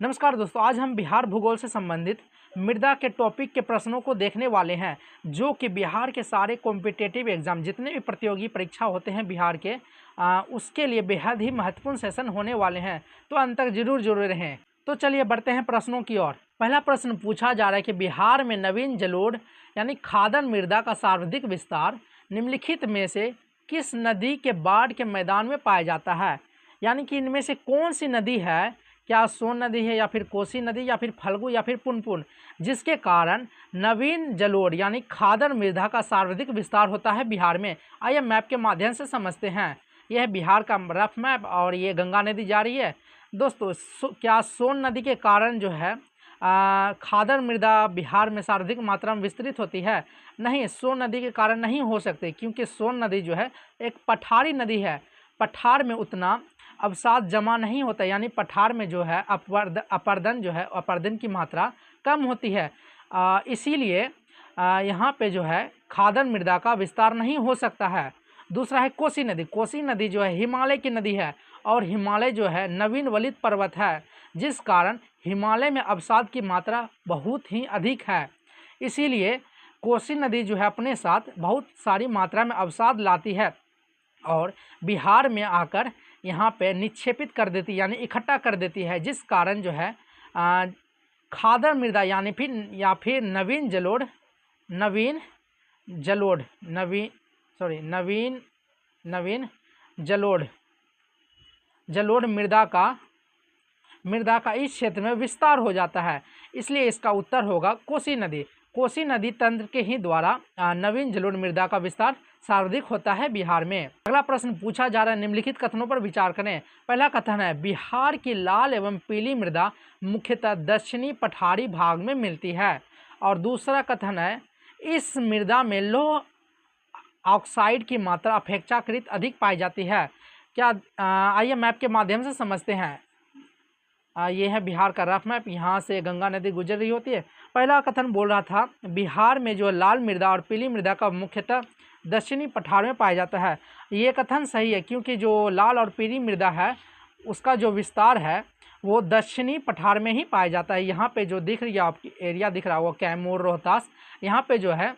नमस्कार दोस्तों, आज हम बिहार भूगोल से संबंधित मृदा के टॉपिक के प्रश्नों को देखने वाले हैं, जो कि बिहार के सारे कॉम्पिटिटिव एग्जाम जितने भी प्रतियोगी परीक्षा होते हैं बिहार के उसके लिए बेहद ही महत्वपूर्ण सेशन होने वाले हैं। तो अंत तक जरूर रहें। तो चलिए बढ़ते हैं प्रश्नों की ओर। पहला प्रश्न पूछा जा रहा है कि बिहार में नवीन जलोढ़ यानी खादन मृदा का सर्वाधिक विस्तार निम्नलिखित में से किस नदी के बाढ़ के मैदान में पाया जाता है। यानी कि इनमें से कौन सी नदी है, क्या सोन नदी है या फिर कोसी नदी या फिर फल्गु या फिर पुनपुन, जिसके कारण नवीन जलोढ़ यानी खादर मृदा का सर्वाधिक विस्तार होता है बिहार में। आइए मैप के माध्यम से समझते हैं। यह है बिहार का रफ मैप और ये गंगा नदी जा रही है। दोस्तों क्या सोन नदी के कारण जो है खादर मृदा बिहार में सर्वाधिक मात्रा में विस्तृत होती है? नहीं, सोन नदी के कारण नहीं हो सकते, क्योंकि सोन नदी जो है एक पठारी नदी है। पठार में उतना अवसाद जमा नहीं होता, यानी पठार में जो है अपर्दन की मात्रा कम होती है। इसीलिए यहाँ पे जो है खादर मृदा का विस्तार नहीं हो सकता है। दूसरा है कोसी नदी। कोसी नदी जो है हिमालय की नदी है और हिमालय जो है नवीन वलित पर्वत है, जिस कारण हिमालय में अवसाद की मात्रा बहुत ही अधिक है। इसीलिए कोसी नदी जो है अपने साथ बहुत सारी मात्रा में अवसाद लाती है और बिहार में आकर यहाँ पे निक्षेपित कर देती यानी इकट्ठा कर देती है, जिस कारण जो है खादर मृदा यानी फिर नवीन जलोढ़ मृदा का इस क्षेत्र में विस्तार हो जाता है। इसलिए इसका उत्तर होगा कोसी नदी। कोसी नदी तंत्र के ही द्वारा नवीन जलोढ़ मृदा का विस्तार सर्वाधिक होता है बिहार में। अगला प्रश्न पूछा जा रहा है, निम्नलिखित कथनों पर विचार करें। पहला कथन है बिहार की लाल एवं पीली मृदा मुख्यतः दक्षिणी पठारी भाग में मिलती है। और दूसरा कथन है इस मृदा में लौह ऑक्साइड की मात्रा अपेक्षाकृत अधिक पाई जाती है। क्या आइए मैप के माध्यम से समझते हैं। ये है बिहार का रफ मैप, यहाँ से गंगा नदी गुजर रही होती है। पहला कथन बोल रहा था बिहार में जो लाल मृदा और पीली मृदा का मुख्यतः दक्षिणी पठार में पाया जाता है। ये कथन सही है, क्योंकि जो लाल और पीली मृदा है उसका जो विस्तार है वो दक्षिणी पठार में ही पाया जाता है। यहाँ पे जो दिख रही है आपकी एरिया दिख रहा है वो कैमूर रोहतास, यहाँ पे जो है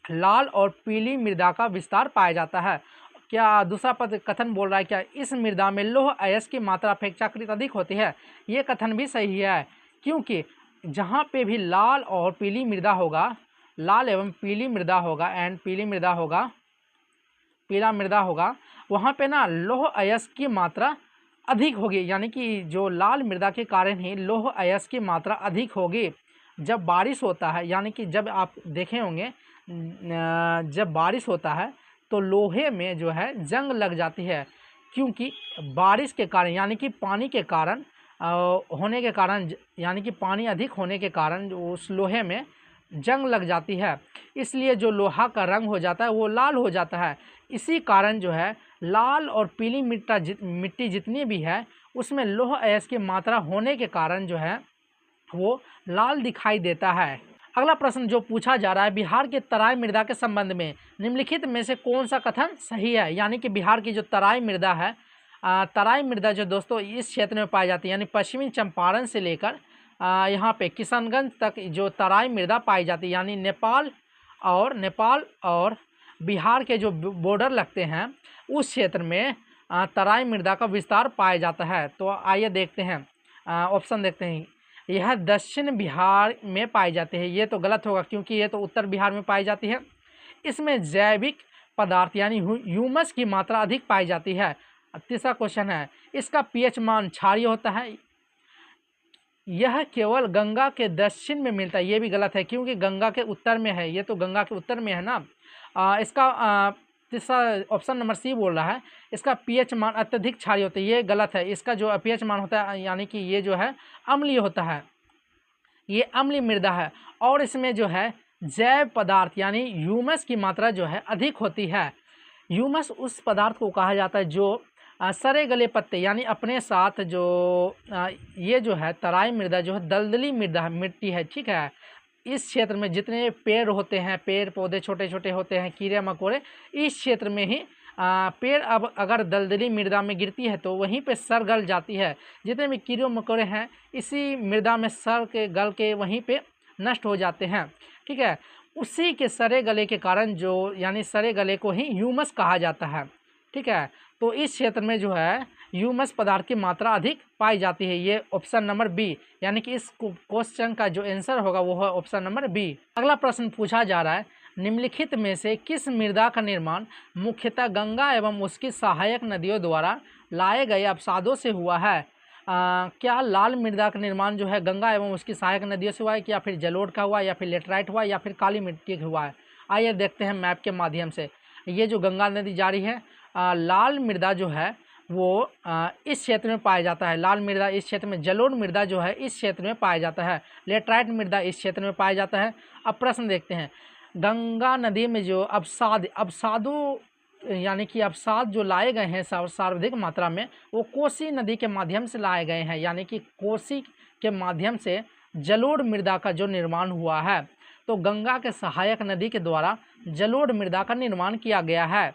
लाल और पीली मृदा का विस्तार पाया जाता है। क्या दूसरा पद कथन बोल रहा है क्या इस मृदा में लौह अयस्क की मात्रा अपेक्षाकृत अधिक होती है? ये कथन भी सही है, क्योंकि जहाँ पे भी लाल और पीली मृदा होगा, लाल एवं पीली मृदा होगा एंड पीला मृदा होगा, वहाँ पे ना लौह अयस्क की मात्रा अधिक होगी। यानी कि जो लाल मृदा के कारण ही लौह अयस्क की मात्रा अधिक होगी। जब बारिश होता है, यानी कि जब आप देखे होंगे जब बारिश होता है तो लोहे में जो है जंग लग जाती है, क्योंकि बारिश के कारण यानी कि पानी के कारण होने के कारण यानी कि पानी अधिक होने के कारण उस लोहे में जंग लग जाती है। इसलिए जो लोहा का रंग हो जाता है वो लाल हो जाता है। इसी कारण जो है लाल और पीली मिट्टी जितनी भी है उसमें लौह अयस्क की मात्रा होने के कारण जो है वो लाल दिखाई देता है। अगला प्रश्न जो पूछा जा रहा है बिहार के तराई मृदा के संबंध में निम्नलिखित में से कौन सा कथन सही है। यानी कि बिहार की जो तराई मृदा है, तराई मृदा जो दोस्तों इस क्षेत्र में पाई जाती है, यानी पश्चिमी चंपारण से लेकर यहाँ पे किशनगंज तक जो तराई मृदा पाई जाती है, यानी नेपाल और बिहार के जो बॉर्डर लगते हैं उस क्षेत्र में तराई मृदा का विस्तार पाया जाता है। तो आइए देखते हैं, ऑप्शन देखते हैं। यह दक्षिण बिहार में पाई जाती है, ये तो गलत होगा क्योंकि ये तो उत्तर बिहार में पाई जाती है। इसमें जैविक पदार्थ यानी ह्यूमस की मात्रा अधिक पाई जाती है। तीसरा क्वेश्चन है इसका पीएच मान क्षारीय होता है। यह केवल गंगा के दक्षिण में मिलता है, ये भी गलत है क्योंकि गंगा के उत्तर में है, ये तो गंगा के उत्तर में है ना। इसका तीसरा ऑप्शन नंबर सी बोल रहा है इसका पीएच मान अत्यधिक क्षारीय होता है, ये गलत है। इसका जो पीएच मान होता है यानी कि ये जो है अम्लीय होता है, ये अम्लीय मृदा है और इसमें जो है जैव पदार्थ यानी ह्यूमस की मात्रा जो है अधिक होती है। ह्यूमस उस पदार्थ को कहा जाता है जो सरे गले पत्ते यानी अपने साथ जो ये जो है तराई मृदा जो है दलदली मिट्टी है, ठीक है। इस क्षेत्र में जितने पेड़ होते हैं, पेड़ पौधे छोटे छोटे होते हैं, कीड़े मकोड़े इस क्षेत्र में ही पेड़ अब अगर दलदली मृदा में गिरती है तो वहीं पे सर गल जाती है। जितने भी कीड़े मकोड़े हैं इसी मृदा में सर के गल के वहीं पे नष्ट हो जाते हैं। ठीक है, उसी के सरे गले के कारण जो यानी सरे गले को ही ह्यूमस कहा जाता है। ठीक है, तो इस क्षेत्र में जो है ह्यूमस पदार्थ की मात्रा अधिक पाई जाती है। ये ऑप्शन नंबर बी, यानी कि इस क्वेश्चन का जो आंसर होगा वो है ऑप्शन नंबर बी। अगला प्रश्न पूछा जा रहा है, निम्नलिखित में से किस मृदा का निर्माण मुख्यतः गंगा एवं उसकी सहायक नदियों द्वारा लाए गए अवसादों से हुआ है? क्या लाल मृदा का निर्माण जो है गंगा एवं उसकी सहायक नदियों से हुआ है, या फिर जलोढ़ का हुआ, या फिर लेटराइट हुआ, या फिर काली मिट्टी का हुआ है? आइए देखते हैं मैप के माध्यम से। ये जो गंगा नदी जा रही है, लाल मृदा जो है वो इस क्षेत्र में पाया जाता है। लाल मृदा इस क्षेत्र में, जलोढ़ मृदा जो है इस क्षेत्र में पाया जाता है, लेटराइट मृदा इस क्षेत्र में पाया जाता है। अब प्रश्न देखते हैं, गंगा नदी में जो अवसादों यानी कि अवसाद जो लाए गए हैं सर्वाधिक मात्रा में, वो कोसी नदी के माध्यम से लाए गए हैं, यानी कि कोसी के माध्यम से जलोढ़ मृदा का जो निर्माण हुआ है। तो गंगा के सहायक नदी के द्वारा जलोढ़ मृदा का निर्माण किया गया है।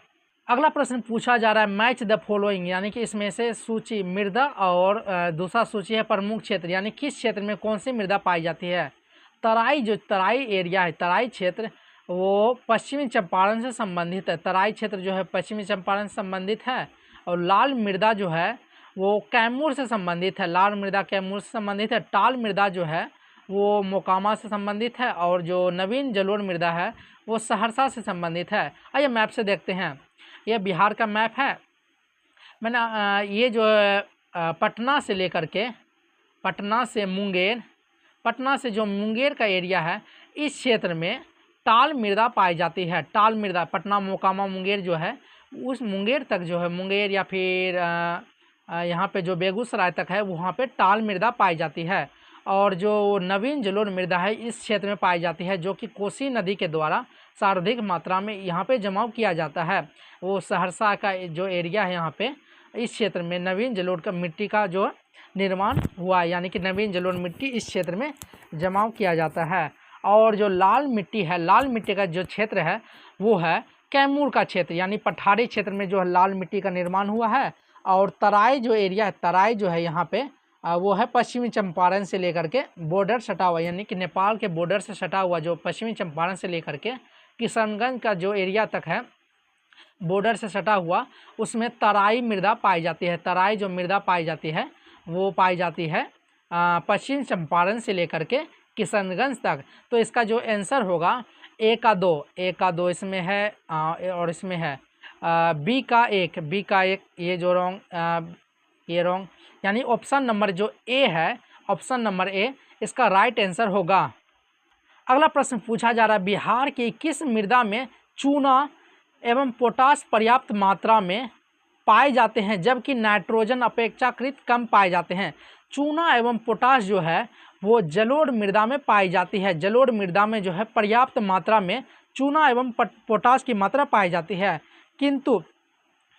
अगला प्रश्न पूछा जा रहा है, मैच द फॉलोइंग, यानी कि इसमें से सूची मृदा और दूसरा सूची है प्रमुख क्षेत्र, यानी किस क्षेत्र में कौन सी मृदा पाई जाती है? तराई एरिया है, तराई क्षेत्र वो पश्चिमी चंपारण से संबंधित है। तराई क्षेत्र जो है पश्चिमी चंपारण से संबंधित है। और लाल मृदा जो है वो कैमूर से संबंधित है, लाल मृदा कैमूर से संबंधित है। टाल मृदा जो है वो मोकामा से संबंधित है, और जो नवीन जलोढ़ मृदा है वो सहरसा से संबंधित है। आइए मैप से देखते हैं, यह बिहार का मैप है। मैंने ये जो पटना से लेकर के पटना से जो मुंगेर का एरिया है, इस क्षेत्र में टाल मृदा पाई जाती है। टाल मृदा पटना मोकामा मुंगेर जो है, उस मुंगेर तक जो है, मुंगेर या फिर यहाँ पे जो बेगूसराय तक है, वहाँ पे टाल मृदा पाई जाती है। और जो नवीन जलोढ़ मृदा है इस क्षेत्र में पाई जाती है, जो कि कोसी नदी के द्वारा सर्वाधिक मात्रा में यहाँ पे जमाव किया जाता है। वो सहरसा का जो एरिया है, यहाँ पे इस क्षेत्र में नवीन जलोढ़ का मिट्टी का जो निर्माण हुआ है, यानी कि नवीन जलोढ़ मिट्टी इस क्षेत्र में जमाव किया जाता है। और जो लाल मिट्टी है, लाल मिट्टी का जो क्षेत्र है वो है कैमूर का क्षेत्र, यानी पठारी क्षेत्र में जो है लाल मिट्टी का निर्माण हुआ है। और तराई जो एरिया है, तराई जो है यहाँ पे वो है पश्चिमी चंपारण से लेकर के बॉर्डर सटा हुआ, यानी कि नेपाल के बॉर्डर से सटा हुआ, जो पश्चिमी चंपारण से लेकर के किशनगंज का जो एरिया तक है बॉर्डर से सटा हुआ, उसमें तराई मृदा पाई जाती है। तराई जो मृदा पाई जाती है वो पाई जाती है पश्चिम चंपारण से लेकर के किशनगंज तक। तो इसका जो आंसर होगा ए का दो इसमें है, और इसमें है बी का एक, ये जो ये रॉन्ग, यानी ऑप्शन नंबर जो ए है, ऑप्शन नंबर ए इसका राइट आंसर होगा। अगला प्रश्न पूछा जा रहा है, बिहार की किस मृदा में चूना एवं पोटाश पर्याप्त मात्रा में पाए जाते हैं, जबकि नाइट्रोजन अपेक्षाकृत कम पाए जाते हैं? चूना एवं पोटाश जो है वो जलोढ़ मृदा में पाई जाती है। जलोढ़ मृदा में जो है पर्याप्त मात्रा में चूना एवं पोटाश की मात्रा पाई जाती है, किंतु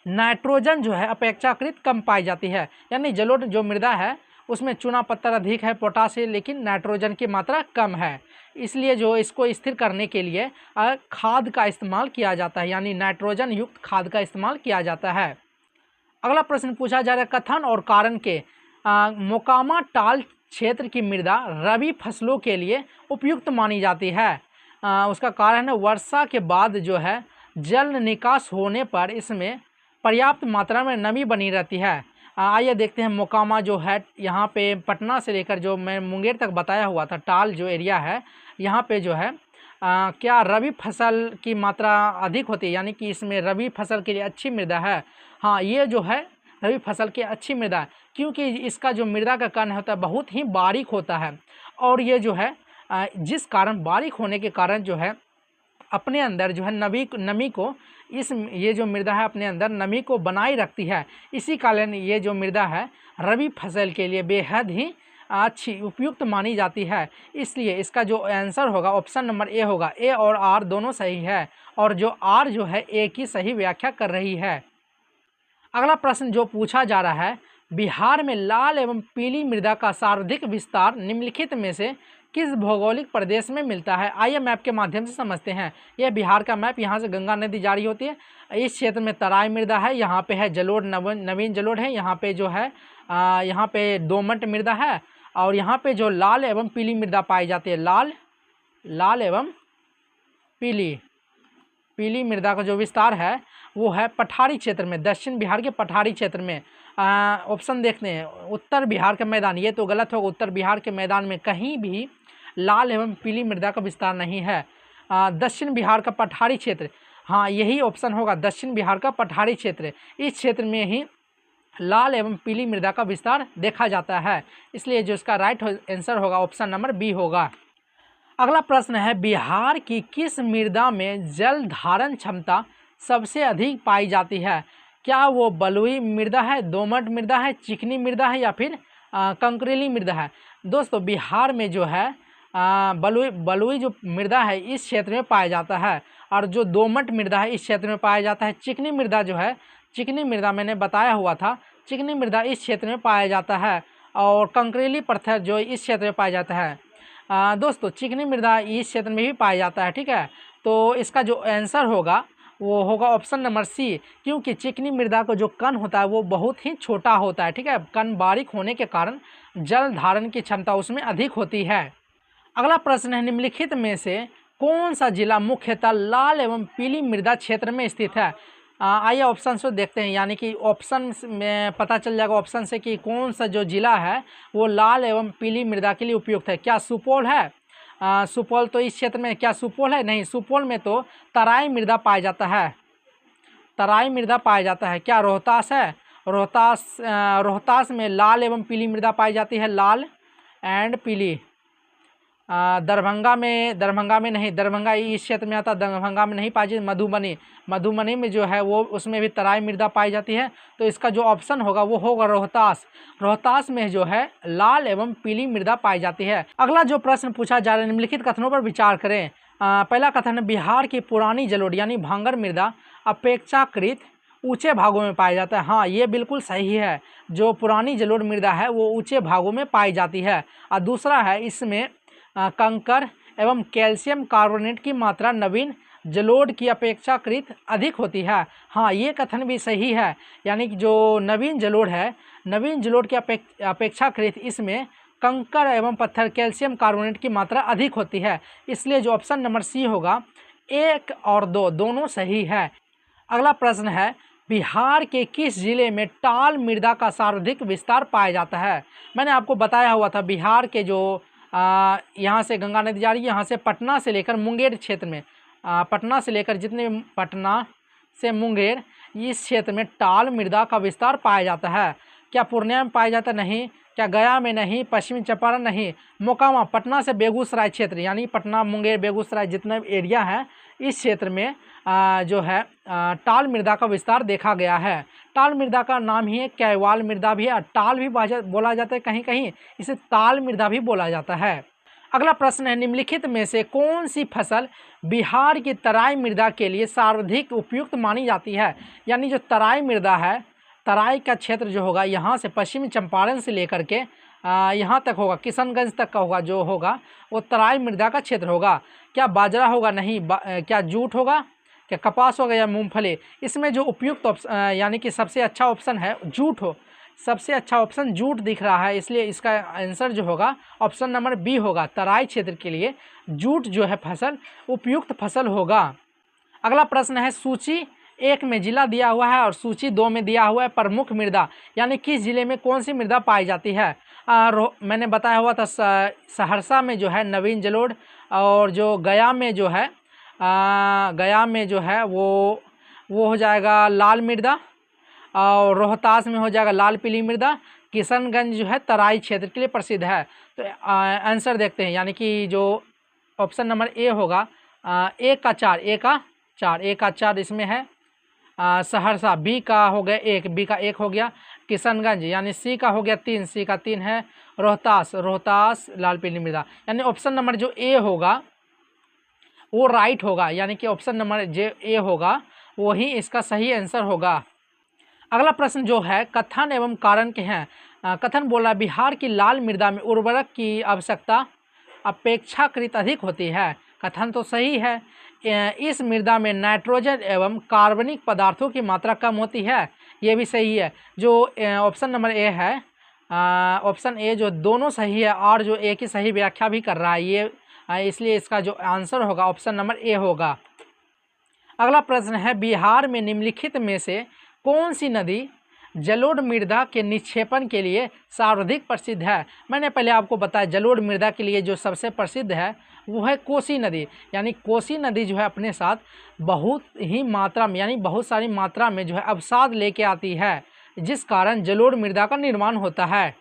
नाइट्रोजन जो है अपेक्षाकृत कम पाई जाती है। यानी जलोढ़ जो मृदा है उसमें चूना पत्थर अधिक है, पोटाश है, लेकिन नाइट्रोजन की मात्रा कम है। इसलिए जो इसको स्थिर करने के लिए खाद का इस्तेमाल किया जाता है, यानी नाइट्रोजन युक्त खाद का इस्तेमाल किया जाता है। अगला प्रश्न पूछा जा रहा है, कथन और कारण के मोकामा टाल क्षेत्र की मृदा रबी फसलों के लिए उपयुक्त मानी जाती है। उसका कारण है वर्षा के बाद जो है जल निकास होने पर इसमें पर्याप्त मात्रा में नमी बनी रहती है। आइए देखते हैं, मोकामा जो है यहाँ पे पटना से लेकर जो मैं मुंगेर तक बताया हुआ था, टाल जो एरिया है यहाँ पे जो है क्या रबी फसल की मात्रा अधिक होती है, यानी कि इसमें रबी फसल के लिए अच्छी मृदा है। हाँ, ये जो है रबी फसल की अच्छी मृदा है, क्योंकि इसका जो मृदा का कण होता है बहुत ही बारीक होता है, और ये जो है जिस कारण बारीक होने के कारण जो है अपने अंदर जो है नमी को ये जो मृदा है अपने अंदर नमी को बनाए रखती है। इसी कारण ये जो मृदा है रबी फसल के लिए बेहद ही अच्छी उपयुक्त मानी जाती है। इसलिए इसका जो आंसर होगा ऑप्शन नंबर ए होगा। ए और आर दोनों सही है, और जो आर जो है ए की सही व्याख्या कर रही है। अगला प्रश्न जो पूछा जा रहा है, बिहार में लाल एवं पीली मृदा का सर्वाधिक विस्तार निम्नलिखित में से किस भौगोलिक प्रदेश में मिलता है? आइए मैप के माध्यम से समझते हैं। यह बिहार का मैप, यहाँ से गंगा नदी जारी होती है। इस क्षेत्र में तराई मृदा है, यहाँ पे है जलोढ़, नवीन जलोढ़ है, यहाँ पे जो है यहाँ पे दोमट मृदा है, और यहाँ पे जो लाल एवं पीली मृदा पाई जाती है, लाल एवं पीली मृदा का जो विस्तार है वो है पठारी क्षेत्र में, दक्षिण बिहार के पठारी क्षेत्र में। ऑप्शन देखते हैं, उत्तर बिहार का मैदान, ये तो गलत होगा। उत्तर बिहार के मैदान में कहीं भी लाल एवं पीली मृदा का विस्तार नहीं है। दक्षिण बिहार का पठारी क्षेत्र, हाँ यही ऑप्शन होगा, दक्षिण बिहार का पठारी क्षेत्र। इस क्षेत्र में ही लाल एवं पीली मृदा का विस्तार देखा जाता है, इसलिए जो इसका राइट आंसर होगा ऑप्शन नंबर बी होगा। अगला प्रश्न है, बिहार की किस मृदा में जल धारण क्षमता सबसे अधिक पाई जाती है? क्या वो बलुई मृदा है, दोमट मृदा है, चिकनी मृदा है, या फिर कंकरीली मृदा है? दोस्तों बिहार में जो है बलुई जो मृदा है इस क्षेत्र में पाया जाता है, और जो दोमट मृदा है इस क्षेत्र में पाया जाता है। चिकनी मृदा जो है, चिकनी मृदा मैंने बताया हुआ था, चिकनी मृदा इस क्षेत्र में पाया जाता है, और कंकरीली पत्थर जो इस क्षेत्र में पाया जाता है। दोस्तों चिकनी मृदा इस क्षेत्र में भी पाया जाता है, ठीक है। तो इसका जो आंसर होगा वो होगा ऑप्शन नंबर सी, क्योंकि चिकनी मृदा का जो कण होता है वो बहुत ही छोटा होता है, ठीक है। कण बारीक होने के कारण जल धारण की क्षमता उसमें अधिक होती है। अगला प्रश्न है, निम्नलिखित में से कौन सा जिला मुख्यतः लाल एवं पीली मृदा क्षेत्र में स्थित है? आइए ऑप्शन से देखते हैं, यानी कि ऑप्शन में पता चल जाएगा ऑप्शन से कि कौन सा जो जिला है वो लाल एवं पीली मृदा के लिए उपयुक्त है। क्या सुपौल है? सुपौल तो इस क्षेत्र में, क्या सुपौल है? नहीं, सुपौल में तो तराई मृदा पाया जाता है, तराई मृदा पाया जाता है। क्या रोहतास है? रोहतास में लाल एवं पीली मृदा पाई जाती है, लाल एंड पीली। दरभंगा में नहीं, दरभंगा इस क्षेत्र में आता, दरभंगा में नहीं पाई जाती। मधुबनी में जो है वो उसमें भी तराई मृदा पाई जाती है। तो इसका जो ऑप्शन होगा वो होगा रोहतास में जो है लाल एवं पीली मृदा पाई जाती है। अगला जो प्रश्न पूछा जा रहा है, निम्नलिखित कथनों पर विचार करें। पहला कथन है, बिहार की पुरानी जलोढ़ यानी भांगर मृदा अपेक्षाकृत ऊंचे भागों में पाया जाता है। हाँ ये बिल्कुल सही है, जो पुरानी जलोढ़ मृदा है वो ऊंचे भागों में पाई जाती है। और दूसरा है, इसमें कंकर एवं कैल्शियम कार्बोनेट की मात्रा नवीन जलोढ़ की अपेक्षाकृत अधिक होती है। हाँ ये कथन भी सही है, यानी कि जो नवीन जलोढ़ है, नवीन जलोढ़ की अपेक्षाकृत इसमें कंकर एवं पत्थर कैल्शियम कार्बोनेट की मात्रा अधिक होती है, इसलिए जो ऑप्शन नंबर सी होगा 1 और 2 दोनों सही है। अगला प्रश्न है, बिहार के किस जिले में टाल मृदा का सर्वाधिक विस्तार पाया जाता है? मैंने आपको बताया हुआ था, बिहार के जो यहाँ से गंगा नदी जा रही है, यहाँ से पटना से लेकर मुंगेर क्षेत्र में, पटना से लेकर पटना से मुंगेर इस क्षेत्र में टाल मृदा का विस्तार पाया जाता है। क्या पूर्णिया में पाया जाता? नहीं। क्या गया में? नहीं। पश्चिमी चंपारण? नहीं। मोकामा, पटना से बेगूसराय क्षेत्र, यानी पटना मुंगेर बेगूसराय जितने एरिया है इस क्षेत्र में जो है टाल मृदा का विस्तार देखा गया है। टाल मृदा का नाम ही है कैवाल मृदा भी है, टाल भी बोला जाता है, कहीं कहीं इसे ताल मृदा भी बोला जाता है। अगला प्रश्न है, निम्नलिखित में से कौन सी फसल बिहार की तराई मृदा के लिए सर्वाधिक उपयुक्त मानी जाती है? यानी जो तराई मृदा है, तराई का क्षेत्र जो होगा यहाँ से पश्चिमी चंपारण से लेकर के यहाँ तक होगा, किशनगंज तक का होगा, जो होगा वो तराई मृदा का क्षेत्र होगा। क्या बाजरा होगा? नहीं। क्या जूट होगा? क्या कपास होगा? या मूंगफली? इसमें जो उपयुक्त यानी कि सबसे अच्छा ऑप्शन है जूट हो, सबसे अच्छा ऑप्शन जूट दिख रहा है, इसलिए इसका आंसर जो होगा ऑप्शन नंबर बी होगा। तराई क्षेत्र के लिए जूट जो है फसल उपयुक्त फसल होगा। अगला प्रश्न है, सूची 1 में जिला दिया हुआ है और सूची 2 में दिया हुआ है प्रमुख मृदा, यानी किस जिले में कौन सी मृदा पाई जाती है? मैंने बताया हुआ था सहरसा में जो है नवीन जलोढ़, और जो गया में जो है वो हो जाएगा लाल मृदा, और रोहतास में हो जाएगा लाल पीली मृदा। किशनगंज जो है तराई क्षेत्र के लिए प्रसिद्ध है। तो आंसर देखते हैं, यानी कि जो ऑप्शन नंबर ए होगा 1 का 4 इसमें है। सहरसा बी का हो गया 1, बी का 1 हो गया। किशनगंज यानी सी का हो गया 3, सी का 3 है। रोहतास लाल पीली मृदा, यानी ऑप्शन नंबर जो ए होगा वो राइट होगा, यानी कि ऑप्शन नंबर जो ए होगा वही इसका सही आंसर होगा। अगला प्रश्न जो है कथन एवं कारण के हैं। कथन बोला, बिहार की लाल मृदा में उर्वरक की आवश्यकता अपेक्षाकृत अधिक होती है। कथन तो सही है। इस मृदा में नाइट्रोजन एवं कार्बनिक पदार्थों की मात्रा कम होती है, ये भी सही है। जो ऑप्शन नंबर ए है, ऑप्शन ए जो दोनों सही है और जो ए की सही व्याख्या भी कर रहा है, ये इसलिए इसका जो आंसर होगा ऑप्शन नंबर ए होगा। अगला प्रश्न है, बिहार में निम्नलिखित में से कौन सी नदी जलोढ़ मृदा के निक्षेपण के लिए सर्वाधिक प्रसिद्ध है। मैंने पहले आपको बताया जलोढ़ मृदा के लिए जो सबसे प्रसिद्ध है वो है कोसी नदी। यानी कोसी नदी जो है अपने साथ बहुत ही मात्रा में, यानी बहुत सारी मात्रा में जो है अवसाद लेके आती है, जिस कारण जलोढ़ मृदा का निर्माण होता है।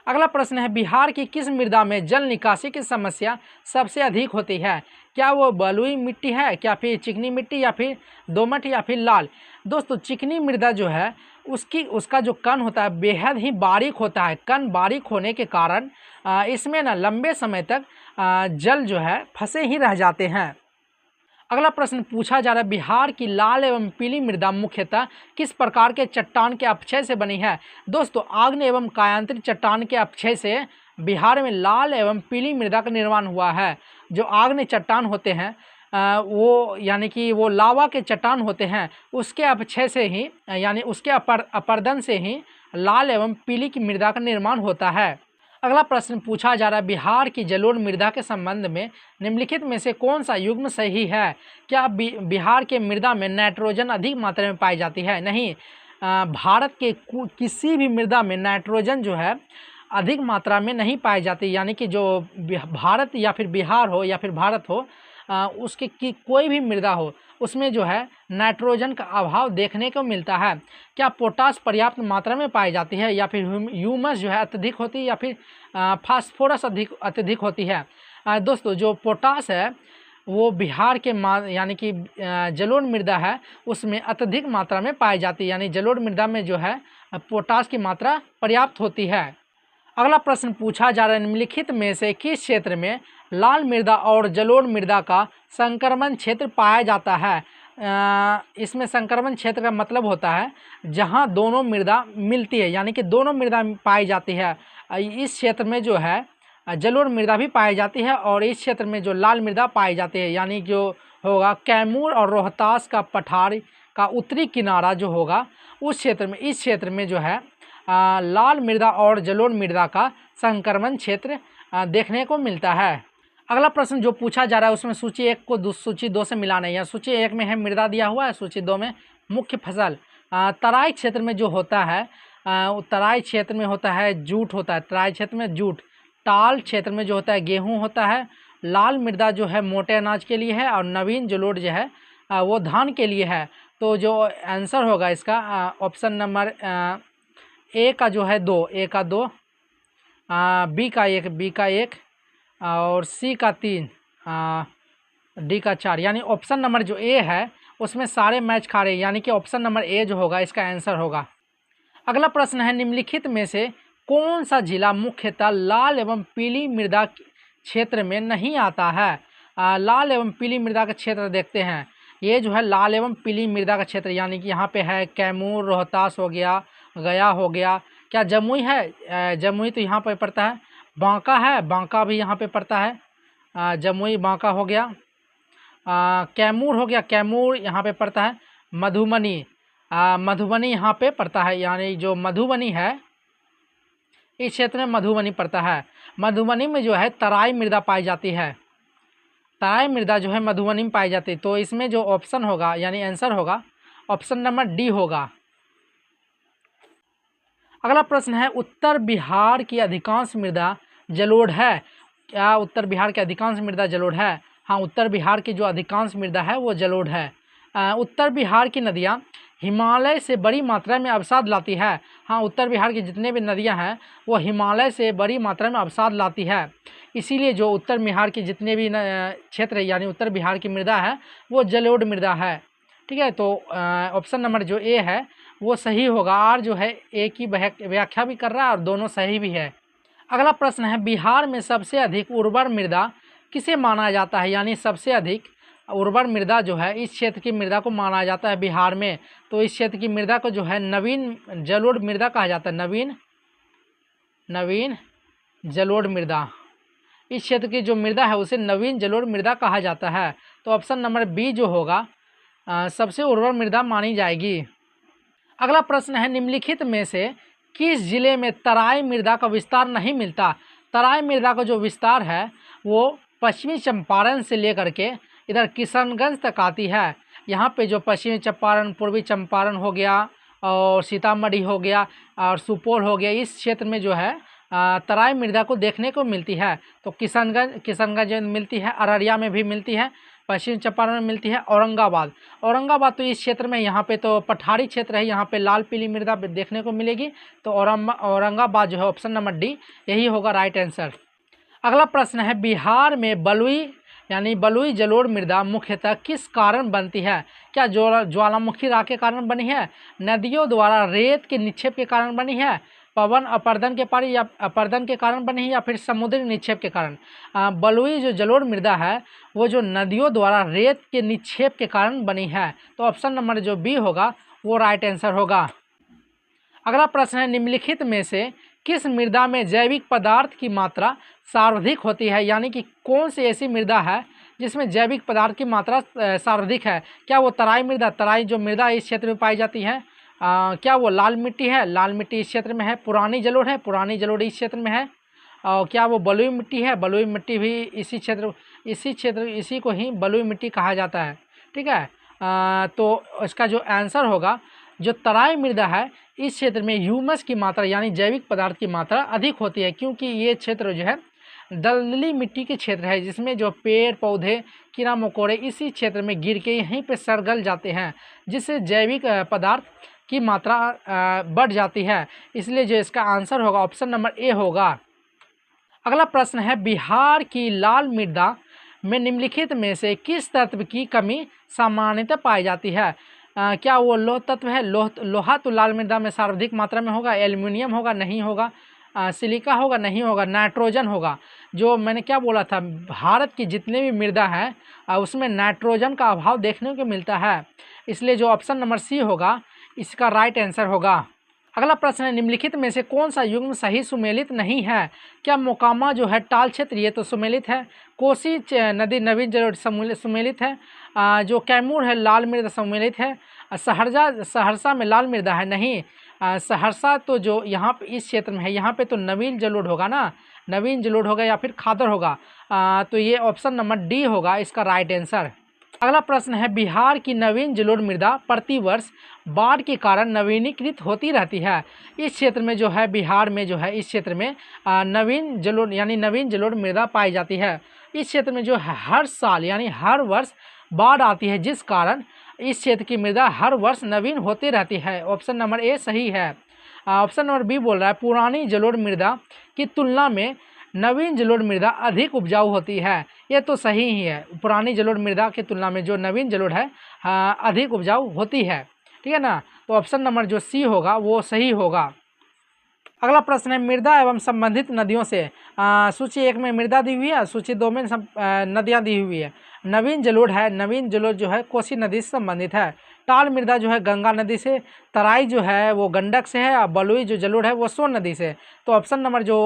अगला प्रश्न है, बिहार की किस मृदा में जल निकासी की समस्या सबसे अधिक होती है। क्या वो बलुई मिट्टी है, क्या फिर चिकनी मिट्टी, या फिर दोमट, या फिर लाल। दोस्तों चिकनी मृदा जो है उसका जो कण होता है बेहद ही बारीक होता है। कण बारीक होने के कारण इसमें ना लंबे समय तक जल जो है फंसे ही रह जाते हैं। अगला प्रश्न पूछा जा रहा है, बिहार की लाल एवं पीली मृदा मुख्यतः किस प्रकार के चट्टान के अपक्षय से बनी है। दोस्तों आग्नेय एवं कायांतरित चट्टान के अपक्षय से बिहार में लाल एवं पीली मृदा का निर्माण हुआ है। जो आग्नेय चट्टान होते हैं वो यानी कि वो लावा के चट्टान होते हैं, उसके अपक्षय से ही यानी उसके अपर्दन से ही लाल एवं पीली की मृदा का निर्माण होता है। अगला प्रश्न पूछा जा रहा है, बिहार की जलोढ़ मृदा के संबंध में निम्नलिखित में से कौन सा युग्म सही है। क्या बिहार के मृदा में नाइट्रोजन अधिक मात्रा में पाई जाती है। नहीं, भारत के किसी भी मृदा में नाइट्रोजन जो है अधिक मात्रा में नहीं पाई जाती। यानी कि जो भारत या फिर बिहार हो या फिर भारत हो, उसके की कोई भी मृदा हो उसमें जो है नाइट्रोजन का अभाव देखने को मिलता है। क्या पोटास पर्याप्त मात्रा में पाई जाती है, या फिर ह्यूमस जो है अत्यधिक होती है, या फिर फास्फोरस अत्यधिक होती है। दोस्तों जो पोटास है वो बिहार के यानी कि जलोढ़ मृदा है उसमें अत्यधिक मात्रा में पाई जाती है। यानी जलोढ़ मृदा में जो है पोटास की मात्रा पर्याप्त होती है। अगला प्रश्न पूछा जा रहा है, निम्नलिखित में से किस क्षेत्र में लाल मृदा और जलोढ़ मृदा का संक्रमण क्षेत्र पाया जाता है। इसमें संक्रमण क्षेत्र का मतलब होता है जहां दोनों मृदा मिलती है, यानी कि दोनों मृदा पाई जाती है। इस क्षेत्र में जो है जलोढ़ मृदा भी पाई जाती है और इस क्षेत्र में जो लाल मृदा पाई जाती है, यानी जो होगा कैमूर और रोहतास का पठार का उत्तरी किनारा जो होगा उस क्षेत्र में, इस क्षेत्र में जो है लाल मृदा और जलोढ़ मृदा का संक्रमण क्षेत्र देखने को मिलता है। अगला प्रश्न जो पूछा जा रहा है उसमें सूची 1 को सूची 2 से मिलाना है। या सूची 1 में है मृदा दिया हुआ है, सूची 2 में मुख्य फसल। तराई क्षेत्र में जो होता है तराई क्षेत्र में होता है जूट होता है, तराई क्षेत्र में जूट। टाल क्षेत्र में जो होता है गेहूँ होता है। लाल मृदा जो है मोटे अनाज के लिए है और नवीन जलोढ़ जो है वो धान के लिए है। तो जो आंसर होगा इसका ऑप्शन नंबर ए का जो है 2, ए का 2, बी का 1, बी का 1 और सी का 3, डी का 4। यानी ऑप्शन नंबर जो ए है उसमें सारे मैच खा रहे हैं, यानी कि ऑप्शन नंबर ए जो होगा इसका आंसर होगा। अगला प्रश्न है, निम्नलिखित में से कौन सा जिला मुख्यतः लाल एवं पीली मृदा क्षेत्र में नहीं आता है। लाल एवं पीली मृदा का क्षेत्र देखते हैं। ये जो है लाल एवं पीली मृदा का क्षेत्र, यानी कि यहाँ पे है कैमूर, रोहतास हो गया, गया हो गया। क्या जमुई है, जमुई तो यहाँ पे पड़ता है। बांका है, बांका भी यहाँ पे पड़ता है। जमुई बांका हो गया। कैमूर हो गया, कैमूर यहाँ पे पड़ता है। मधुबनी, मधुबनी यहाँ पे पड़ता है, यानी जो मधुबनी है इस क्षेत्र में मधुबनी पड़ता है। मधुबनी में जो है तराई मृदा पाई जाती है, तराई मृदा जो है मधुबनी में पाई जाती है। तो इसमें जो ऑप्शन होगा यानी आंसर होगा ऑप्शन नंबर डी होगा। अगला प्रश्न है, उत्तर बिहार की अधिकांश मृदा जलोढ़ है। क्या उत्तर बिहार की अधिकांश मृदा जलोढ़ है। हाँ, उत्तर बिहार की जो अधिकांश मृदा है वो जलोढ़ है। उत्तर बिहार की नदियाँ हिमालय से बड़ी मात्रा में अवसाद लाती है। हाँ, उत्तर बिहार की जितने भी नदियाँ हैं वो हिमालय से बड़ी मात्रा में अवसाद लाती है। इसीलिए जो उत्तर बिहार की जितने भी क्षेत्र है यानी उत्तर बिहार की मृदा है वो जलोढ़ मृदा है। ठीक है, तो ऑप्शन नंबर जो ए है वो सही होगा। और जो है ए की व्याख्या भी कर रहा है और दोनों सही भी है। अगला प्रश्न है, बिहार में सबसे अधिक उर्वर मृदा किसे माना जाता है। यानी सबसे अधिक उर्वर मृदा जो है इस क्षेत्र की मृदा को माना जाता है बिहार में। तो इस क्षेत्र की मृदा को जो है नवीन जलोढ़ मृदा कहा जाता है। नवीन जलोढ़ मृदा, इस क्षेत्र की जो मृदा है उसे नवीन जलोढ़ मृदा कहा जाता है। तो ऑप्शन नंबर बी जो होगा सबसे उर्वर मृदा मानी जाएगी। अगला प्रश्न है, निम्नलिखित में से किस जिले में तराई मृदा का विस्तार नहीं मिलता? तराई मृदा का जो विस्तार है वो पश्चिमी चंपारण से लेकर के इधर किशनगंज तक आती है। यहाँ पे जो पश्चिमी चंपारण, पूर्वी चंपारण हो गया और सीतामढ़ी हो गया और सुपौल हो गया, इस क्षेत्र में जो है तराई मृदा को देखने को मिलती है। तो किशनगंज में मिलती है, अररिया में भी मिलती है, पश्चिम चंपारण में मिलती है, औरंगाबाद तो इस क्षेत्र में, यहाँ पे तो पठारी क्षेत्र है, यहाँ पे लाल पीली मृदा देखने को मिलेगी। तो औरंगाबाद जो है ऑप्शन नंबर डी यही होगा राइट आंसर। अगला प्रश्न है, बिहार में बलुई जलोढ़ मृदा मुख्यतः किस कारण बनती है? क्या ज्वालामुखी राख के कारण बनी है, नदियों द्वारा रेत के निक्षेप के कारण बनी है, पवन अपर्दन के कारण बनी है, या फिर समुद्री निक्षेप के कारण? बलुई जो जलोढ़ मृदा है वो जो नदियों द्वारा रेत के निक्षेप के कारण बनी है। तो ऑप्शन नंबर जो बी होगा वो राइट आंसर होगा। अगला प्रश्न है, निम्नलिखित में से किस मृदा में जैविक पदार्थ की मात्रा सर्वाधिक होती है? यानी कि कौन सी ऐसी मृदा है जिसमें जैविक पदार्थ की मात्रा सर्वाधिक है? क्या वो तराई जो मृदा इस क्षेत्र में पाई जाती है? क्या वो लाल मिट्टी है? लाल मिट्टी इस क्षेत्र में है। पुरानी जलोढ़ है? पुरानी जलोढ़ इस क्षेत्र में है। और क्या वो बलुई मिट्टी है? बलुई मिट्टी भी इसी को ही बलुई मिट्टी कहा जाता है। ठीक है, तो इसका जो आंसर होगा, जो तराई मृदा है इस क्षेत्र में ह्यूमस की मात्रा यानी जैविक पदार्थ की मात्रा अधिक होती है, क्योंकि ये क्षेत्र जो है दलदली मिट्टी के क्षेत्र है, जिसमें जो पेड़ पौधे कीड़ा मकोड़े इसी क्षेत्र में गिर के यहीं पे सड़गल जाते हैं, जिससे जैविक पदार्थ की मात्रा बढ़ जाती है। इसलिए जो इसका आंसर होगा ऑप्शन नंबर ए होगा। अगला प्रश्न है, बिहार की लाल मृदा में निम्नलिखित में से किस तत्व की कमी सामान्यतः पाई जाती है? क्या वो लोह तत्व है? लोहा तो लाल मृदा में सर्वाधिक मात्रा में होगा। एल्युमिनियम होगा? नहीं होगा। सिलिका होगा? नहीं होगा। नाइट्रोजन होगा। जो मैंने क्या बोला था, भारत की जितने भी मृदा है उसमें नाइट्रोजन का अभाव देखने को मिलता है, इसलिए जो ऑप्शन नंबर सी होगा इसका राइट आंसर होगा। अगला प्रश्न है, निम्नलिखित में से कौन सा युग्म सही सुमेलित नहीं है? क्या मोकामा जो है टाल क्षेत्र ये तो सुमेलित है। कोसी नदी नवीन जलोढ़ सुमेलित है। जो कैमूर है लाल मृदा सुमेलित है। सहरसा में लाल मृदा है? नहीं। सहरसा तो जो यहाँ पे इस क्षेत्र में है, यहाँ पे तो नवीन जलोढ़ होगा ना, नवीन जलोढ़ होगा या फिर खादर होगा। तो ये ऑप्शन नंबर डी होगा इसका राइट आंसर। अगला प्रश्न है, बिहार की नवीन जलोढ़ मृदा प्रतिवर्ष बाढ़ के कारण नवीनीकृत होती रहती है। इस क्षेत्र में जो है, बिहार में जो है इस क्षेत्र में नवीन जलोढ़ मृदा पाई जाती है। इस क्षेत्र में जो है हर साल यानी हर वर्ष बाढ़ आती है, जिस कारण इस क्षेत्र की मृदा हर वर्ष नवीन होती रहती है। ऑप्शन नंबर ए सही है। ऑप्शन नंबर बी बोल रहा है, पुरानी जलोढ़ मृदा की तुलना में नवीन जलोढ़ मृदा अधिक उपजाऊ होती है। ये तो सही ही है, पुरानी जलोढ़ मृदा की तुलना में जो नवीन जलोढ़ है अधिक उपजाऊ होती है। ठीक है ना, तो ऑप्शन नंबर जो सी होगा वो सही होगा। अगला प्रश्न है, मृदा एवं संबंधित नदियों से सूची 1 में मृदा दी हुई है, सूची 2 में नदियाँ दी हुई है। नवीन जलोढ़ है, नवीन जलोढ़ जो है कोसी नदी से संबंधित है। टाल मृदा जो है गंगा नदी से, तराई जो है वो गंडक से है, और बलुई जो जलोढ़ है वो सोन नदी से। तो ऑप्शन नंबर जो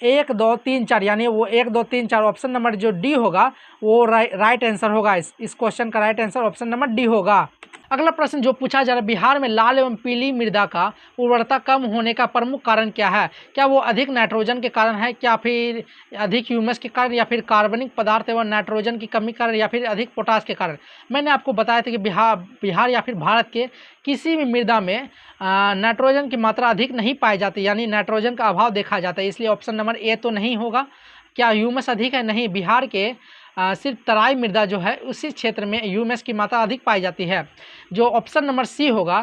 1 2 3 4 यानी वो 1 2 3 4 ऑप्शन नंबर जो डी होगा वो राइट आंसर होगा। इस क्वेश्चन का right answer option number D होगा। अगला प्रश्न जो पूछा जा रहा है, बिहार में लाल एवं पीली मृदा का उर्वरता कम होने का प्रमुख कारण क्या है? क्या वो अधिक नाइट्रोजन के कारण है, क्या फिर अधिक ह्यूमस के कारण, या फिर कार्बनिक पदार्थ एवं नाइट्रोजन की कमी कारण, या फिर अधिक पोटास के कारण? मैंने आपको बताया था कि बिहार या फिर भारत के किसी भी मृदा में नाइट्रोजन की मात्रा अधिक नहीं पाई जाती, यानी नाइट्रोजन का अभाव देखा जाता है, इसलिए ऑप्शन नंबर ए तो नहीं होगा। क्या ह्यूमस अधिक है? नहीं, बिहार के सिर्फ तराई मृदा जो है उसी क्षेत्र में ह्यूमस की मात्रा अधिक पाई जाती है। जो ऑप्शन नंबर सी होगा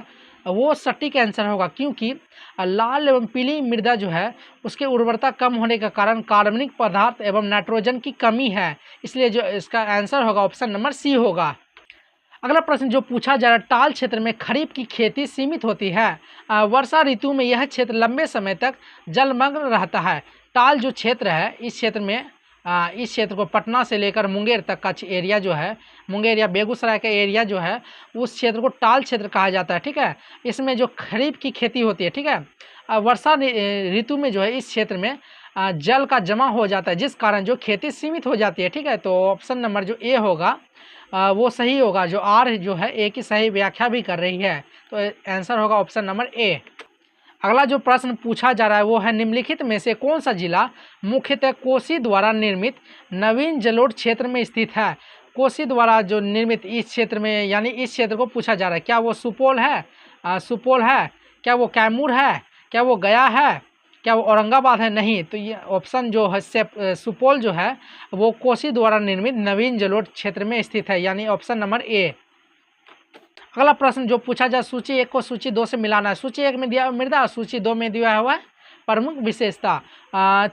वो सटीक आंसर होगा, क्योंकि लाल एवं पीली मृदा जो है उसके उर्वरता कम होने का कारण कार्बनिक पदार्थ एवं नाइट्रोजन की कमी है, इसलिए जो इसका आंसर होगा ऑप्शन नंबर सी होगा। अगला प्रश्न जो पूछा जा रहा है, टाल क्षेत्र में खरीफ की खेती सीमित होती है, वर्षा ऋतु में यह क्षेत्र लंबे समय तक जलमग्न रहता है। टाल जो क्षेत्र है इस क्षेत्र को पटना से लेकर मुंगेर तक का एरिया जो है, मुंगेर या बेगूसराय का एरिया जो है उस क्षेत्र को टाल क्षेत्र कहा जाता है। ठीक है, इसमें जो खरीफ की खेती होती है, ठीक है, वर्षा ऋतु में जो है इस क्षेत्र में जल का जमा हो जाता है, जिस कारण जो खेती सीमित हो जाती है। ठीक है, तो ऑप्शन नंबर जो ए होगा वो सही होगा। जो आर जो है ए की सही व्याख्या भी कर रही है, तो आंसर होगा ऑप्शन नंबर ए। अगला जो प्रश्न पूछा जा रहा है वो है निम्नलिखित में से कौन सा जिला मुख्यतः कोसी द्वारा निर्मित नवीन जलोढ़ क्षेत्र में स्थित है। कोसी द्वारा जो निर्मित इस क्षेत्र में, यानी इस क्षेत्र को पूछा जा रहा है, क्या वो सुपौल है, सुपौल है, क्या वो कैमूर है, क्या वो गया है, क्या वो औरंगाबाद है? नहीं, तो ये ऑप्शन जो है सुपौल जो है वो कोसी द्वारा निर्मित नवीन जलोढ़ क्षेत्र में स्थित है, यानी ऑप्शन नंबर ए। अगला प्रश्न जो पूछा जाए, सूची 1 को सूची 2 से मिलाना है। सूची 1 में दिया मृदा, सूची 2 में दिया हुआ है प्रमुख विशेषता।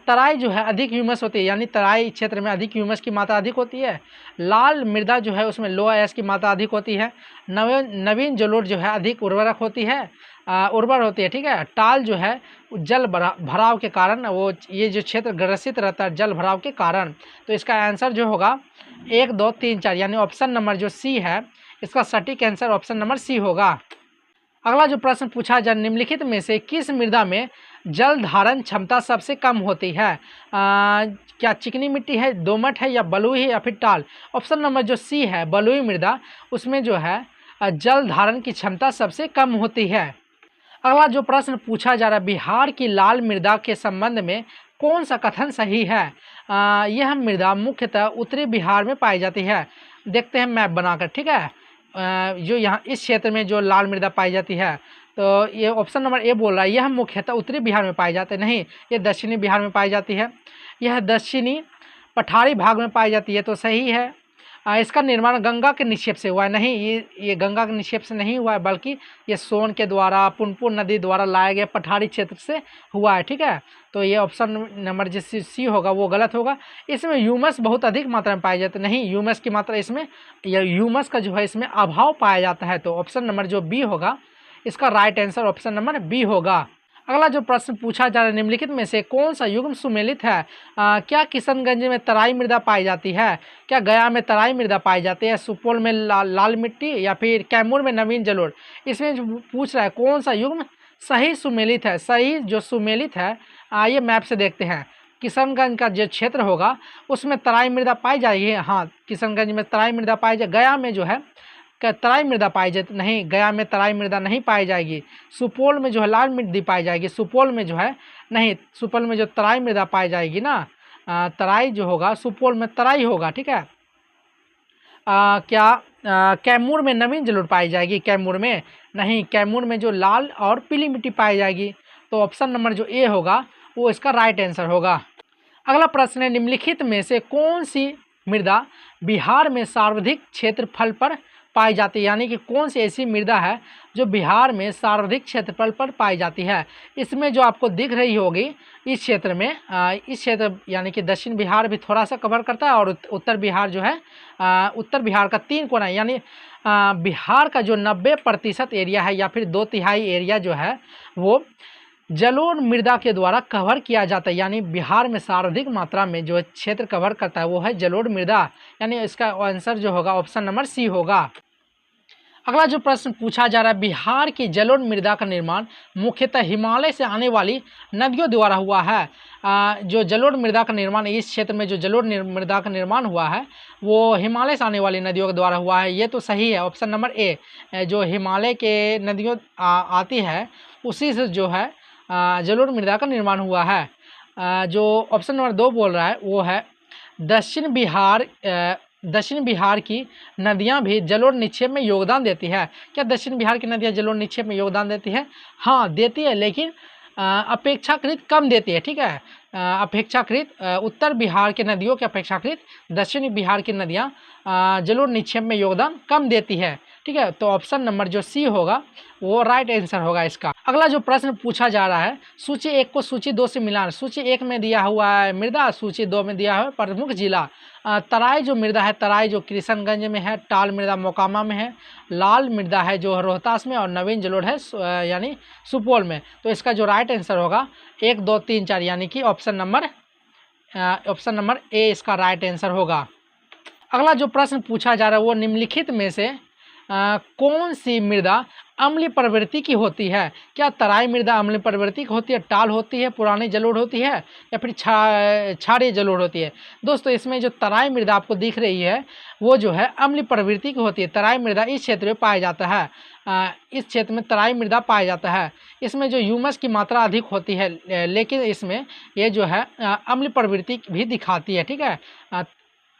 तराई जो है अधिक ह्यूमस होती है, यानी तराई क्षेत्र में अधिक ह्यूमस की मात्रा अधिक होती है। लाल मृदा जो है उसमें लो आयस की मात्रा अधिक होती है। नवीन जलोढ़ जो है अधिक उर्वरक होती है, उर्वर होती है। ठीक है, टाल जो है जल भराव के कारण, वो ये जो क्षेत्र ग्रसित रहता है जल भराव के कारण। तो इसका आंसर जो होगा 1, 2, 3, 4, यानी ऑप्शन नंबर जो सी है इसका सटीक आंसर ऑप्शन नंबर सी होगा। अगला जो प्रश्न पूछा जाए, निम्नलिखित में से किस मृदा में जल धारण क्षमता सबसे कम होती है? क्या चिकनी मिट्टी है, दोमट है, या बलुई है, या फिर टाल? ऑप्शन नंबर जो सी है बलुई मृदा, उसमें जो है जल धारण की क्षमता सबसे कम होती है। अगला जो प्रश्न पूछा जा रहा है, बिहार की लाल मृदा के संबंध में कौन सा कथन सही है? यह मृदा मुख्यतः उत्तरी बिहार में पाई जाती है। देखते हैं मैप बनाकर। ठीक है, जो यहाँ इस क्षेत्र में जो लाल मृदा पाई जाती है, तो ये ऑप्शन नंबर ए बोल रहा है यह मुख्यतः उत्तरी बिहार में पाई जाते नहीं, ये दक्षिणी बिहार में पाई जाती है। यह दक्षिणी पठारी भाग में पाई जाती है, तो सही है। इसका निर्माण गंगा के निक्षेप से हुआ है। नहीं, ये गंगा के निक्षेप से नहीं हुआ है, बल्कि ये सोन के द्वारा, पुनपुन नदी द्वारा लाया गया पठारी क्षेत्र से हुआ है। ठीक है, तो ये ऑप्शन नंबर जो सी होगा वो गलत होगा। इसमें ह्यूमस बहुत अधिक मात्रा में पाई जाती है। नहीं, ह्यूमस की मात्रा इसमें, या ह्यूमस का जो है इसमें अभाव पाया जाता है। तो ऑप्शन नंबर जो बी होगा इसका right answer option number B होगा। अगला जो प्रश्न पूछा जा रहा है, निम्नलिखित में से कौन सा युग्म सुमेलित है? क्या किशनगंज में तराई मृदा पाई जाती है? क्या गया में तराई मृदा पाई जाती है? सुपौल में लाल मिट्टी, या फिर कैमूर में नवीन जलोढ़? इसमें जो पूछ रहा है कौन सा युग्म सही सुमेलित है। सही जो सुमेलित है, आइए मैप से देखते हैं। किशनगंज का जो क्षेत्र होगा उसमें तराई मृदा पाई जाएगी। हाँ, किशनगंज में तराई मृदा पाई जाए। गया में जो है तराई मृदा पाई जाती नहीं, गया में तराई मृदा नहीं पाई जाएगी। सुपौल में जो है लाल मिट्टी पाई जाएगी, सुपौल में जो है नहीं, सुपौल में जो तराई मृदा पाई जाएगी ना, तराई जो होगा सुपौल में तराई होगा। ठीक है, क्या कैमूर में नवीन जलोढ़ पाई जाएगी? कैमूर में नहीं, कैमूर में जो लाल और पीली मिट्टी पाई जाएगी। तो ऑप्शन नंबर जो ए होगा वो इसका राइट आंसर होगा। अगला प्रश्न है, निम्नलिखित में से कौन सी मृदा बिहार में सर्वाधिक क्षेत्रफल पर पाई जाती है? यानी कि कौन सी ऐसी मृदा है जो बिहार में सर्वाधिक क्षेत्रफल पर पाई जाती है? इसमें जो आपको दिख रही होगी इस क्षेत्र में, इस क्षेत्र यानी कि दक्षिण बिहार भी थोड़ा सा कवर करता है, और उत्तर बिहार जो है, उत्तर बिहार का 3 कोना, यानी बिहार का जो 90% एरिया है, या फिर 2/3 एरिया जो है वो जलोढ़ मृदा के द्वारा कवर किया जाता है। यानी बिहार में सर्वाधिक मात्रा में जो क्षेत्र कवर करता है वो है जलोढ़ मृदा, यानी इसका आंसर जो होगा ऑप्शन नंबर सी होगा। अगला जो प्रश्न पूछा जा रहा है, बिहार की जलोढ़ मृदा का निर्माण मुख्यतः हिमालय से आने वाली नदियों द्वारा हुआ है। जो जलोढ़ मृदा का निर्माण, इस क्षेत्र में जो जलोढ़ मृदा का निर्माण हुआ है वो हिमालय से आने वाली नदियों के द्वारा हुआ है। ये तो सही है, ऑप्शन नंबर ए। जो हिमालय के नदियों आती है उसी से जो है जलोढ़ मृदा का निर्माण हुआ है। जो ऑप्शन नंबर 2 बोल रहा है वो है दक्षिण बिहार की नदियां भी जलोढ़ निक्षेप में योगदान देती है। क्या दक्षिण बिहार की नदियां जलोढ़ निक्षेप में योगदान देती है? हाँ, देती है, लेकिन अपेक्षाकृत कम देती है। ठीक है, अपेक्षाकृत उत्तर बिहार के नदियों के अपेक्षाकृत दक्षिणी बिहार की नदियां जलोढ़ निक्षेप में योगदान कम देती है। ठीक है, तो ऑप्शन नंबर जो सी होगा वो राइट आंसर होगा इसका। अगला जो प्रश्न पूछा जा रहा है, सूची 1 को सूची 2 से मिलाना। सूची 1 में दिया हुआ है मृदा, सूची 2 में दिया हुआ है प्रमुख जिला। तराई जो मृदा है, तराई जो किशनगंज में है, टाल मृदा मोकामा में है, लाल मृदा है जो रोहतास में, और नवीन जलोढ़ है यानी सुपौल में। तो इसका जो राइट आंसर होगा 1, 2, 3, 4, यानी कि ऑप्शन नंबर ए इसका राइट आंसर होगा। अगला जो प्रश्न पूछा जा रहा है वो निम्नलिखित में से कौन सी मृदा अम्लीय प्रवृत्ति की होती है? क्या तराई मृदा अम्लीय प्रवृत्ति की होती है, टाल होती है, पुरानी जलोढ़ होती है या फिर क्षारीय जलोढ़ होती है? दोस्तों इसमें जो तराई मृदा आपको दिख रही है वो जो है अम्लीय प्रवृत्ति की होती है। तराई मृदा इस क्षेत्र में पाया जाता है, इस क्षेत्र में तराई मृदा पाया जाता है। इसमें जो ह्यूमस की मात्रा अधिक होती है, लेकिन इसमें ये जो है अम्लीय प्रवृत्ति भी दिखाती है। ठीक है,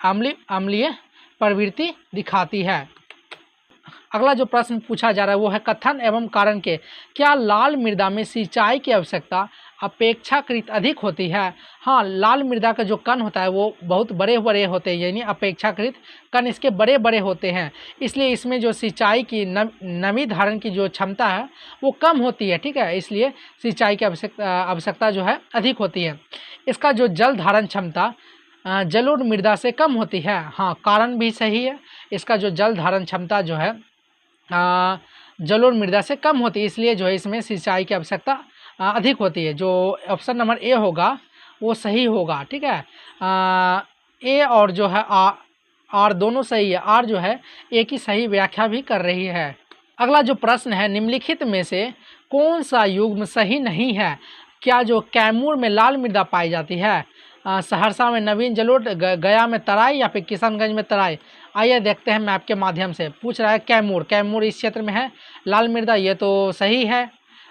अम्लीय प्रवृत्ति दिखाती है। अगला जो प्रश्न पूछा जा रहा है वो है कथन एवं कारण के। क्या लाल मृदा में सिंचाई की आवश्यकता अपेक्षाकृत अधिक होती है? हाँ, लाल मृदा का जो कण होता है वो बहुत बड़े बड़े होते हैं, यानी अपेक्षाकृत कण इसके बड़े बड़े होते हैं, इसलिए इसमें जो सिंचाई की नमी धारण की जो क्षमता है वो कम होती है। ठीक है, इसलिए सिंचाई की आवश्यकता जो है अधिक होती है। इसका जो जल धारण क्षमता जलोढ़ मृदा से कम होती है। हाँ, कारण भी सही है, इसका जो जल धारण क्षमता जो है जलोढ़ मृदा से कम होती है, इसलिए जो है इसमें सिंचाई की आवश्यकता अधिक होती है। जो ऑप्शन नंबर ए होगा वो सही होगा। ठीक है, ए और जो है आर दोनों सही है। आर जो है ए की सही व्याख्या भी कर रही है। अगला जो प्रश्न है, निम्नलिखित में से कौन सा युग्म सही नहीं है? क्या जो कैमूर में लाल मृदा पाई जाती है, सहरसा में नवीन जलोढ़, गया में तराई या फिर किशनगंज में तराई? आइए देखते हैं मैप के माध्यम से। पूछ रहा है कैमूर, कैमूर इस क्षेत्र में है लाल मृदा, ये तो सही है।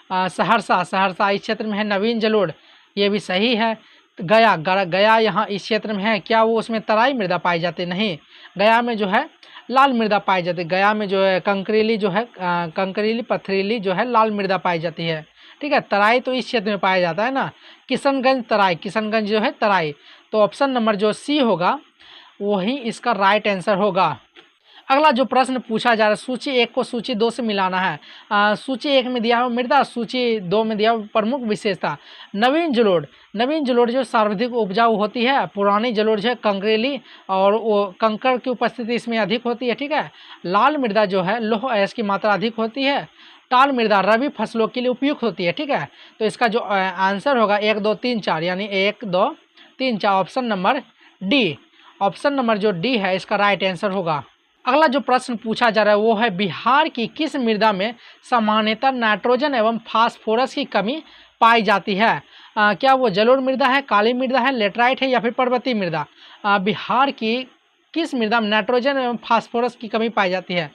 सहरसा इस क्षेत्र में है नवीन जलोढ़, ये भी सही है। गया यहाँ इस क्षेत्र में है, क्या वो उसमें तराई मृदा पाई जाती? नहीं, गया में जो है लाल मृदा पाई जाती है। गया में जो है कंकरीली जो है कंकरीली पथरीली जो है लाल मृदा पाई जाती है। ठीक है, तराई तो इस क्षेत्र में पाया जाता है ना, किशनगंज तराई, किशनगंज जो है तराई। तो ऑप्शन नंबर जो सी होगा वही इसका राइट आंसर होगा। अगला जो प्रश्न पूछा जा रहा है, सूची 1 को सूची 2 से मिलाना है। सूची 1 में दिया हुआ मृदा, सूची 2 में दिया हुआ प्रमुख विशेषता। नवीन जलोढ़ जो सर्वाधिक उपजाऊ होती है, पुरानी जलोढ़ जो है कंकरीली और वो कंकड़ की उपस्थिति इसमें अधिक होती है। ठीक है, लाल मृदा जो है लौह अयस्क की मात्रा अधिक होती है। टाल मृदा रबी फसलों के लिए उपयुक्त होती है। ठीक है, तो इसका जो आंसर होगा 1 2 3 4, यानी 1 2 3 4, option number D. Option number जो डी है इसका राइट आंसर होगा। अगला जो प्रश्न पूछा जा रहा है वो है बिहार की किस मृदा में सामान्यतः नाइट्रोजन एवं फास्फोरस की कमी पाई जाती है? क्या वो जलोढ़ मृदा है, काली मृदा है, लेटराइट है या फिर पर्वतीय मृदा? बिहार की किस मृदा में नाइट्रोजन एवं फास्फोरस की कमी पाई जाती है?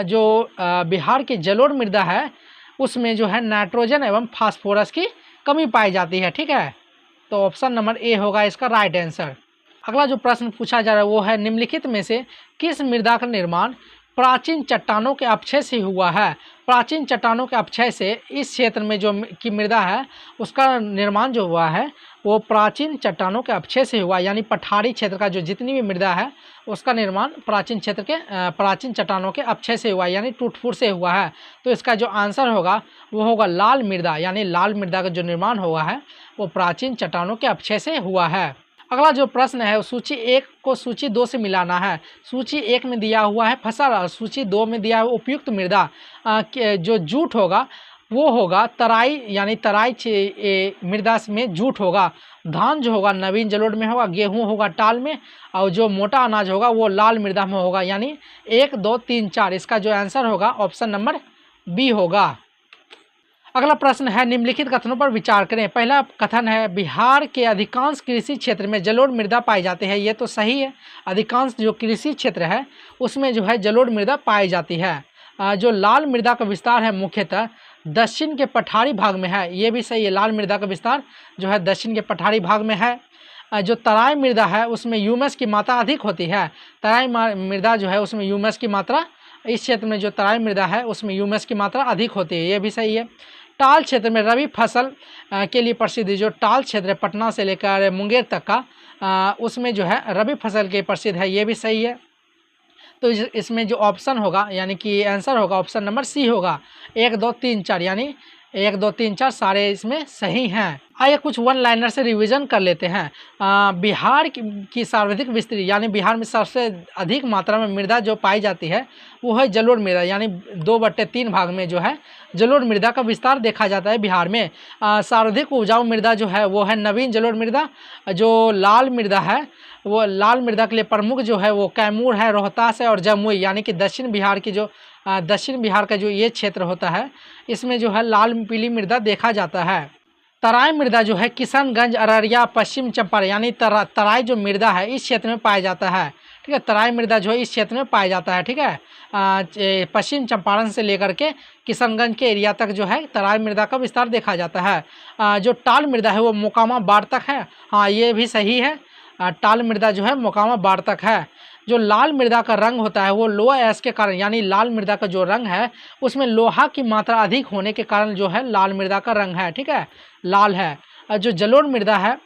जो बिहार की जलोढ़ मृदा है उसमें जो है नाइट्रोजन एवं फास्फोरस की कमी पाई जाती है। ठीक है, तो ऑप्शन नंबर ए होगा इसका राइट आंसर। अगला जो प्रश्न पूछा जा रहा है वो है निम्नलिखित में से किस मृदा का निर्माण प्राचीन चट्टानों के अपक्षय से हुआ है? प्राचीन चट्टानों के अपक्षय से इस क्षेत्र में जो की मृदा है उसका निर्माण जो हुआ है वो प्राचीन चट्टानों के अपक्षय से हुआ, यानी पठारी क्षेत्र का जो जितनी भी मृदा है उसका निर्माण प्राचीन क्षेत्र के प्राचीन चट्टानों के अपक्षय से हुआ, यानी टूट-फूट से हुआ है। तो इसका जो आंसर होगा वो होगा लाल मृदा, यानी लाल मृदा का जो निर्माण हुआ है वो प्राचीन चट्टानों के अपक्षय से हुआ है। अगला जो प्रश्न है सूची 1 को सूची 2 से मिलाना है। सूची 1 में दिया हुआ है फसल और सूची 2 में दिया हुआ उपयुक्त मृदा। जो जूट होगा वो होगा तराई, यानी तराई मृदा में जूट होगा। धान जो होगा नवीन जलोढ़ में होगा, गेहूं होगा टाल में, और जो मोटा अनाज होगा वो लाल मृदा में होगा, यानी 1 2 3 4, इसका जो आंसर होगा ऑप्शन नंबर बी होगा। अगला प्रश्न है निम्नलिखित कथनों पर विचार करें। पहला कथन है बिहार के अधिकांश कृषि क्षेत्र में जलोढ़ मृदा पाई जाती है, ये तो सही है। अधिकांश जो कृषि क्षेत्र है उसमें जो है जलोढ़ मृदा पाई जाती है। जो लाल मृदा का विस्तार है मुख्यतः दक्षिण के पठारी भाग में है, ये भी सही है। लाल मृदा का विस्तार जो है दक्षिण के पठारी भाग में है। जो तराई मृदा है उसमें ह्यूमस की मात्रा अधिक होती है। तराई मृदा जो है उसमें ह्यूमस की मात्रा, इस क्षेत्र में जो तराई मृदा है उसमें ह्यूमस की मात्रा अधिक होती है, ये भी सही है। टाल क्षेत्र में रबी फसल के लिए प्रसिद्ध, जो टाल क्षेत्र है पटना से लेकर मुंगेर तक का, उसमें जो है रबी फसल के प्रसिद्ध है, ये भी सही है। तो इसमें जो ऑप्शन होगा यानी कि आंसर होगा ऑप्शन नंबर सी होगा। 1 2 3 4, यानी 1 2 3 4 सारे इसमें सही हैं। आइए कुछ वन लाइनर से रिवीजन कर लेते हैं। बिहार की सर्वाधिक विस्तृत, यानी बिहार में सबसे अधिक मात्रा में मृदा जो पाई जाती है वो है जलोढ़ मृदा, यानी 2/3 भाग में जो है जलोढ़ मृदा का विस्तार देखा जाता है बिहार में। सर्वाधिक उपजाऊ मृदा जो है वो है नवीन जलोढ़ मृदा। जो लाल मृदा है वो लाल मृदा के लिए प्रमुख जो है वो कैमूर है, रोहतास है और जमुई, यानी कि दक्षिण बिहार की जो दक्षिण बिहार का जो ये क्षेत्र होता है इसमें जो है लाल पीली मृदा देखा जाता है। तराई मृदा जो है किशनगंज, अररिया, पश्चिम चंपारण यानी तराई जो मृदा है इस क्षेत्र में पाया जाता है। ठीक है, तराई मृदा जो है इस क्षेत्र में पाया जाता है। ठीक है, पश्चिम चंपारण से लेकर के किशनगंज के एरिया तक जो है तराई मृदा का विस्तार देखा जाता है। जो टाल मृदा है वो मोकामा बाढ़ तक है। हाँ, ये भी सही है, टाल मृदा जो है मोकामा बाढ़ तक है। जो लाल मृदा का रंग होता है वो लोहा अयस्क के कारण, यानी लाल मृदा का जो रंग है उसमें लोहा की मात्रा अधिक होने के कारण जो है लाल मृदा का रंग है। ठीक है, लाल है। जो जलोढ़ मृदा है,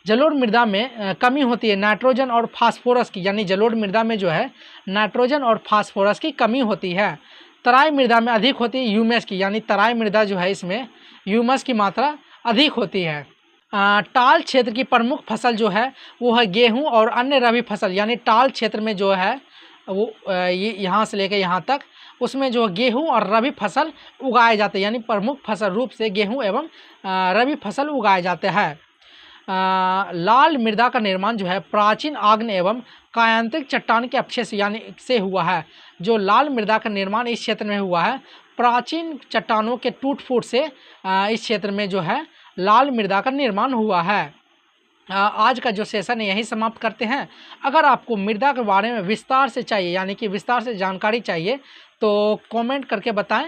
जलोढ़ मृदा में कमी होती है नाइट्रोजन और फास्फोरस की, यानी जलोढ़ मृदा में जो है नाइट्रोजन और फास्फोरस की कमी होती है। तराई मृदा में अधिक होती है ह्यूमस की, यानी तराई मृदा जो है इसमें ह्यूमस की मात्रा अधिक होती है। टाल क्षेत्र की प्रमुख फसल जो है वो है गेहूं और अन्य रबी फसल, यानी टाल क्षेत्र में जो है वो ये यहाँ से लेकर यहाँ तक उसमें जो गेहूं और रबी फसल उगाए जाते हैं, यानी प्रमुख फसल रूप से गेहूं एवं रबी फसल उगाए जाते हैं। लाल मृदा का निर्माण जो है प्राचीन आग्नेय एवं कायांतरिक चट्टान के अपक्षय यानी से हुआ है। जो लाल मृदा का निर्माण इस क्षेत्र में हुआ है प्राचीन चट्टानों के टूट फूट से इस क्षेत्र में जो है लाल मृदा का निर्माण हुआ है। आज का जो सेशन है यही समाप्त करते हैं। अगर आपको मृदा के बारे में विस्तार से चाहिए, यानी कि विस्तार से जानकारी चाहिए, तो कमेंट करके बताएं।